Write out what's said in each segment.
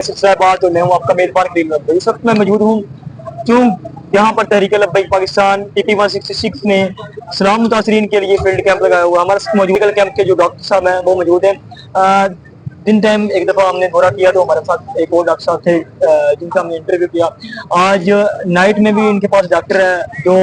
बात तो मैं हूँ आपका मेजबान करीम नकवी। इस वक्त मैं मौजूद हूँ क्यों यहाँ पर तहरीक लब्बैक पाकिस्तान PP166 ने सलाम मुतासरीन के लिए फील्ड कैंप लगाया हुआ है। हमारे मौजूदा कैंप के जो डॉक्टर साहब हैं वो मौजूद हैं। दिन टाइम एक दफ़ा हमने दौरा किया तो हमारे साथ एक और डॉक्टर साहब थे जिनका हमने इंटरव्यू किया। आज नाइट में भी इनके पास डॉक्टर है जो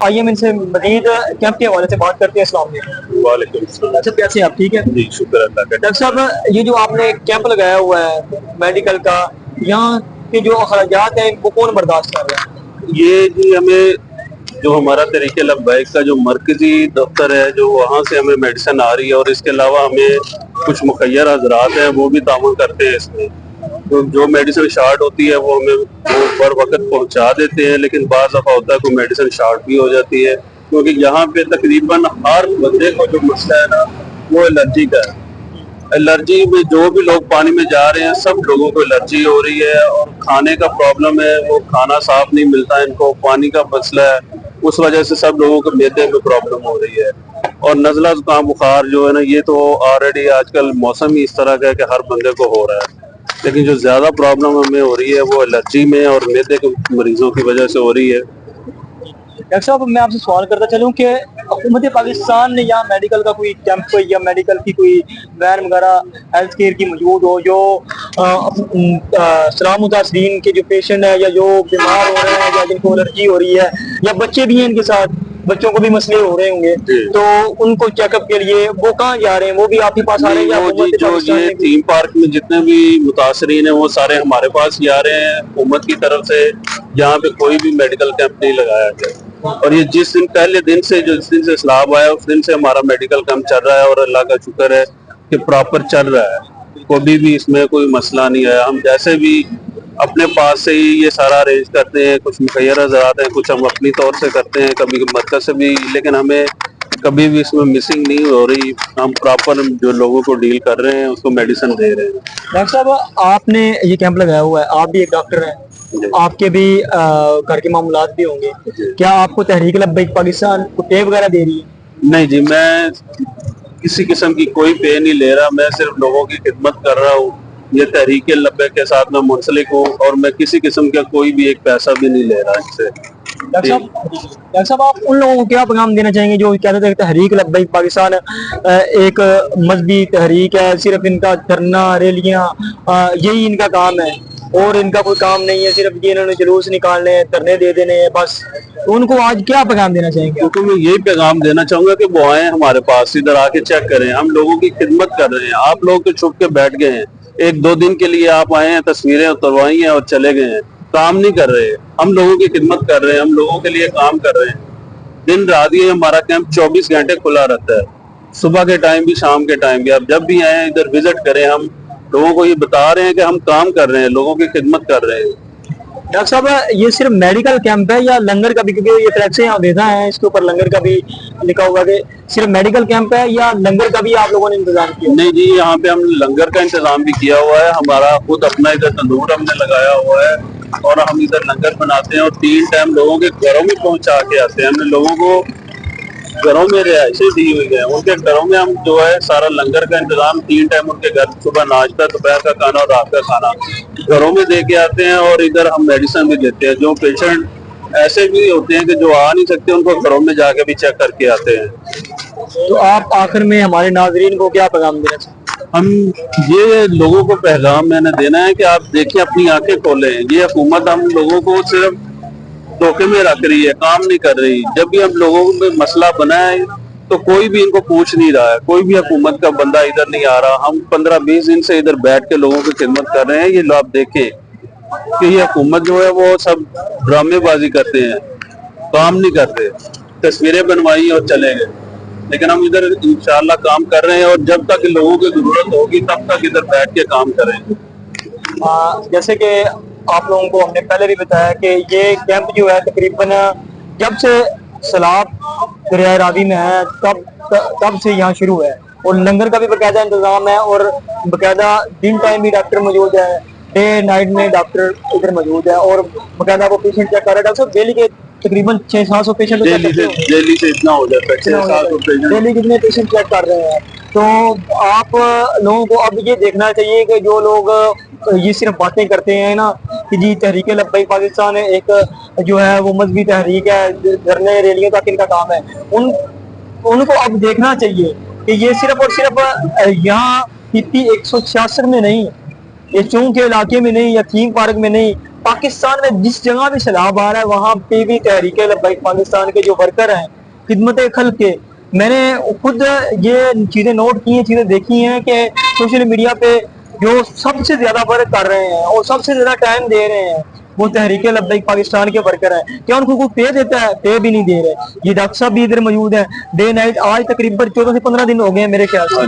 आइए हम इनसे मजीद कैंप के हवाले से बात करते हैं। अस्सलाम वालेकुम। वालेकुम सलाम। अच्छा, कैसे आप? ठीक है जी, शुक्र अल्लाह का। डॉक्टर साहब, ये जो आपने कैंप लगाया हुआ है मेडिकल का, यहाँ के जो अखराजात हैं इनको कौन बर्दाश्त कर रहा है? ये जी हमें जो हमारा तरीके लब्बैक का जो मरकजी दफ्तर है जो वहाँ से हमें मेडिसिन आ रही है और इसके अलावा हमें कुछ मुखैर हजरात हैं वो भी तामुल करते हैं इसमें। तो जो मेडिसिन शार्ट होती है वो हमें वो बर वक्त पहुँचा देते हैं, लेकिन बाज़ दफ़ा होता है कोई मेडिसिन शार्ट भी हो जाती है, क्योंकि यहाँ पे तकरीबन हर बंदे को जो मसला है ना वो एलर्जी का है। एलर्जी में जो भी लोग पानी में जा रहे हैं सब लोगों को एलर्जी हो रही है, और खाने का प्रॉब्लम है, वो खाना साफ नहीं मिलता है इनको, पानी का मसला है, उस वजह से सब लोगों को मैदे में प्रॉब्लम हो रही है। और नज़ला जुकाम बुखार जो है ना ये तो ऑलरेडी आजकल मौसम ही इस तरह का है कि हर बंदे को हो रहा है, लेकिन जो ज्यादा प्रॉब्लम हमें हो रही है वो एलर्जी में और मैदे के मरीजों की वजह से हो रही है। डॉक्टर साहब, मैं आपसे सवाल करता चलूँ कि हुकूमत पाकिस्तान ने यहाँ मेडिकल का कोई कैंप या मेडिकल की कोई वैन वगैरह हेल्थ केयर की मौजूद हो जो सलाम मुतासरीन के जो पेशेंट है या जो बीमार हो रहे हैं या जिनको एलर्जी हो रही है या बच्चे भी हैं इनके साथ, बच्चों को भी मसले हो रहे होंगे, तो उनको चेकअप के लिए वो कहाँ जा रहे हैं? वो भी आप ही पास आ रहे हैं या जो ये थीम पार्क में जितने भी मुतासरीन हैं वो सारे हमारे पास ही आ रहे हैं हुकूमत की तरफ से। यहाँ पे कोई भी मेडिकल कैंप नहीं लगाया गया, और ये जिस दिन पहले दिन से जिस दिन से सलाब आया उस दिन से हमारा मेडिकल कैंप चल रहा है, और अल्लाह का शुक्र है कि प्रॉपर चल रहा है, कभी भी इसमें कोई मसला नहीं आया। हम जैसे भी अपने पास से ही ये सारा अरेंज करते हैं, कुछ मुखैर हज़रात हैं, कुछ हम अपनी तौर से करते हैं, कभी मरकज से भी, लेकिन हमें कभी भी इसमें मिसिंग नहीं हो रही। हम प्रॉपर जो लोगों को डील कर रहे हैं उसको मेडिसिन दे रहे हैं। डॉक्टर साहब, आपने ये कैंप लगाया हुआ है, आप भी एक डॉक्टर हैं, आपके भी घर के मामलात भी होंगे, क्या आपको तहरीक लब्बैक पाकिस्तान को पे वगैरह दे रही है? नहीं जी, मैं किसी किस्म की कोई पे नहीं ले रहा, मैं सिर्फ लोगों की खिदमत कर रहा हूँ। ये तहरीक लब्बैक के साथ मैं मुंसलिक हूँ और मैं किसी किस्म का कोई भी एक पैसा भी नहीं ले रहा इससे। डॉक्टर साहब, आप उन लोगों को क्या पैगाम देना चाहेंगे जो कहते थे तहरीक लब्बैक पाकिस्तान एक मजहबी तहरीक है, सिर्फ इनका धरना रैलियां यही इनका काम है और इनका कोई काम नहीं है, सिर्फ ये इन्होंने जुलूस निकालने हैं, धरने दे देने हैं बस, तो उनको आज क्या पैगाम देना चाहेंगे? क्योंकि मैं यही पैगाम देना चाहूंगा कि वो आए हमारे पास, इधर आके चेक करें, हम लोगों की खिदमत कर रहे हैं। आप लोग तो छुप के बैठ गए हैं, एक दो दिन के लिए आप आए हैं, तस्वीरें उतरवाई हैं और चले गए हैं, काम नहीं कर रहे। हम लोगों की खिदमत कर रहे हैं, हम लोगों के लिए काम कर रहे हैं दिन रात। ये हमारा कैंप 24 घंटे खुला रहता है, सुबह के टाइम भी शाम के टाइम भी। आप जब भी आए इधर विजिट करें, हम लोगों को ये बता रहे हैं कि हम काम कर रहे हैं, लोगों की खिदमत कर रहे हैं। डॉक्टर साहब, ये सिर्फ मेडिकल कैंप है या लंगर का भी, क्योंकि ये फ्लैक्स यहाँ देखा है इसके ऊपर लंगर का भी लिखा हुआ है, सिर्फ मेडिकल कैंप है या लंगर का भी आप लोगों ने इंतजाम किया? नहीं जी, यहाँ पे हमने लंगर का इंतजाम भी किया हुआ है, हमारा खुद अपना इधर तंदूर हमने लगाया हुआ है और हम इधर लंगर बनाते हैं और 3 टाइम लोगों के घरों में पहुंचा के आते हैं। हमने लोगों को घरों में रिहायशें दी हुई है, उनके घरों में हम जो है सारा लंगर का इंतजाम 3 टाइम उनके घर, सुबह नाश्ता, दोपहर का खाना और रात का खाना घरों में दे के आते हैं, और इधर हम मेडिसिन भी देते हैं। जो पेशेंट ऐसे भी होते हैं कि जो आ नहीं सकते उनको घरों में जाके भी चेक करके आते हैं। तो आप आखिर में हमारे नाजरीन को क्या पैगाम देना चाहिए? हम ये लोगों को पैगाम मैंने देना है कि आप देखिए, अपनी आंखें खोलें। ये हुकूमत हम लोगों को सिर्फ धोखे में रख रही है, काम नहीं कर रही। जब भी हम लोगों में मसला बना है तो कोई भी इनको पूछ नहीं रहा है, कोई भी हुकूमत का बंदा इधर नहीं आ रहा। हम 15-20 दिन से इधर बैठ के लोगों की खिदमत कर रहे हैं। ये लोग देखें कि ये हुकूमत जो है वो सब ड्रामेबाजी करते हैं, काम नहीं करते, तस्वीरें बनवाई और चले गए। लेकिन हम इधर इंशाल्लाह काम कर रहे हैं और जब तक लोगों की जरूरत होगी तब तक इधर बैठ के काम करेंगे। जैसे कि आप लोगों को हमने पहले भी बताया कि ये कैंप जो है तकरीबन जब से सैलाब दरिया रावी में है तब से यहाँ शुरू है, और लंगर का भी बाकायदा इंतजाम है और बाकायदा दिन टाइम भी डॉक्टर मौजूद है, डे नाइट में डॉक्टर इधर मौजूद है और बाकायदा वो पेशेंट चेक कर रहे हैं। डॉक्टर साहब, डेली के तकरीबन 600-700 पेशेंट डेली से इतना हो जाता है, 600-700 पेशेंट डेली कितने पेशेंट चेक कर रहे हैं? तो आप लोगों को अब ये देखना चाहिए कि जो लोग ये सिर्फ बातें करते हैं ना कि जी तहरीक लब्बैक पाकिस्तान है एक जो है वो मजहबी तहरीक है, धरने रैलियों तक इनका काम है, उनको अब देखना चाहिए कि ये सिर्फ और सिर्फ यहाँ पीपी 166 में नहीं, ये चौक के इलाके में नहीं या थीम पार्क में नहीं, पाकिस्तान में जिस जगह भी सैलाब आ रहा है वहाँ पे भी तहरीक लब्बैक पाकिस्तान के जो वर्कर हैं खिदमत खल्क के, मैंने खुद ये चीज़ें नोट की हैं, चीज़ें देखी हैं कि सोशल मीडिया पे जो सबसे ज़्यादा वर्क कर रहे हैं और सबसे ज़्यादा टाइम दे रहे हैं वो तहरीक लब्बैक पाकिस्तान के वर्कर हैं। क्या उनको कोई पे देता है? पे भी नहीं दे रहे। ये डॉक्टर साहब भी इधर मौजूद है, डे नाइट आज तकरीबन 14 से 15 दिन हो गए हैं मेरे ख्याल से,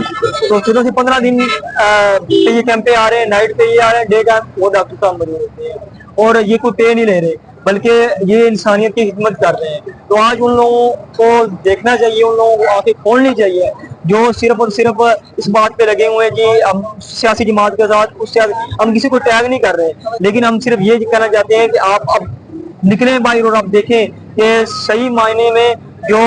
तो 14 से 15 दिन पे ये कैंप पे आ रहे हैं, नाइट पे ये आ रहे हैं, डे कैंप वो डॉक्टर साहब मौजूद होते हैं और ये कोई पे नहीं ले रहे बल्कि ये इंसानियत की खिदमत कर रहे हैं। तो आज उन लोगों को देखना चाहिए, उन लोगों को आंखें खोलनी चाहिए जो सिर्फ और सिर्फ इस बात पे लगे हुए हैं कि हम सियासी जमात के साथ उससे हम किसी को टैग नहीं कर रहे, लेकिन हम सिर्फ ये कहना चाहते हैं कि आप अब निकलें बाहर और आप देखें कि सही मायने में जो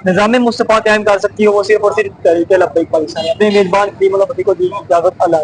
निज़ाम मुस्तफ़ा कायम कर सकती है वो सिर्फ और सिर्फ तहरीक लब्बैक पाकिस्तान है। अपने मेजबान करीम अल्लाह को दी इजाज़त, अल्लाह।